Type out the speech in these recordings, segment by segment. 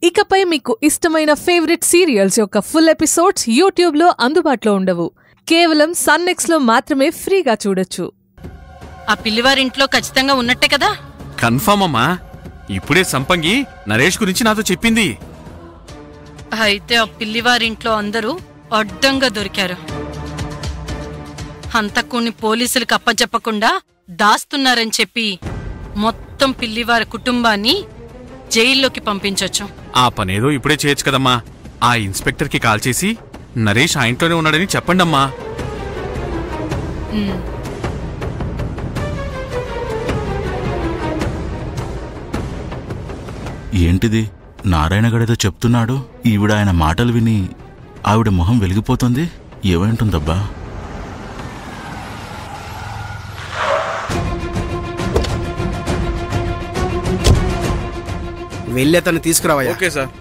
ఇకపై మీకు ఇష్టమైన ఫేవరెట్ సీరియల్స్ యొక్క ఫుల్ ఎపిసోడ్స్ యూట్యూబ్లో అందుబాటులో ఉండవు. కేవలం సన్నెక్స్లో మాత్రమే ఫ్రీగా చూడొచ్చు. ఆ పిల్లివారింట్లో ఖచ్చితంగా ఉన్నట్టే కదా? కన్ఫర్మ్ అమ్మా. ఇప్పుడే సంపంగి నరేష్ గురించి నాతో చెప్పింది. అయితే ఆ పిల్లివారింట్లో అందరూ అడ్డంగా దొరికారు. హంతకుణ్ణి పోలీసులకు అప్పచెప్పకుండా దాస్తున్నారని చెప్పి మొత్తం పిల్లివారి కుటుంబాన్ని జైల్లోకి పంపించొచ్చు. ఆ పనేదో ఇప్పుడే చేయొచ్చు కదమ్మా. ఆ ఇన్స్పెక్టర్కి కాల్ చేసి నరేష్ ఆ ఇంట్లోనే ఉన్నాడని చెప్పండమ్మా. ఏంటిది? నారాయణగడేదో చెప్తున్నాడు. ఈవిడ ఆయన మాటలు విని ఆవిడ మొహం వెలిగిపోతుంది. ఏమైంటుందబ్బా? వెళ్ళి అతన్ని తీసుకురావయ్యా. Okay sir.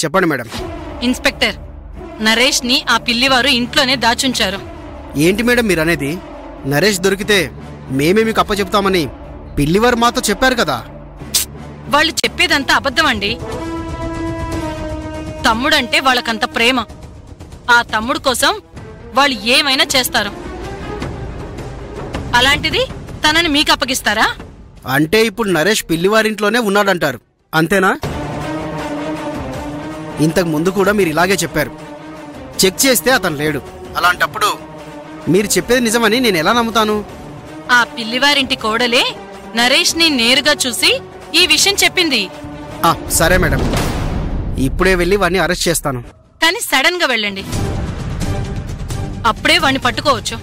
చెప్పండి మేడం. ఇన్స్పెక్టర్, నరేష్ ని ఆ పిల్లివారు ఇంట్లోనే దాచుంచారు. ఏంటి మేడం మీరు అనేది? నరేష్ దొరికితే మేమే మీకు అప్పచెప్తామని పిల్లివారు మాతో చెప్పారు కదా. వాళ్ళు చెప్పేదంతా అబద్ధమండి. తమ్ముడంటే వాళ్ళకంత ప్రేమ. ఆ తమ్ముడు కోసం వాళ్ళు ఏమైనా చేస్తారు. అలాంటిది తనని మీకు అప్పగిస్తారా? అంటే ఇప్పుడు నరేష్ పిల్లివారింట్లోనే ఉన్నాడంటారు, అంతేనా? ఇంతకు ముందు కూడా మీరు ఇలాగే చెప్పారు. చెక్ చేస్తే అతను లేడు. అలాంటప్పుడు మీరు చెప్పేది నిజమని నేను ఎలా నమ్ముతాను? ఆ పిల్లివారింటి కోడలే నరేష్ ని నేరుగా చూసి ఈ విషయం చెప్పింది. సరే మేడం, ఇప్పుడే వెళ్ళి వాడిని అరెస్ట్ చేస్తాను. కానీ సడన్ గా వెళ్ళండి, అప్పుడే వాడిని పట్టుకోవచ్చు.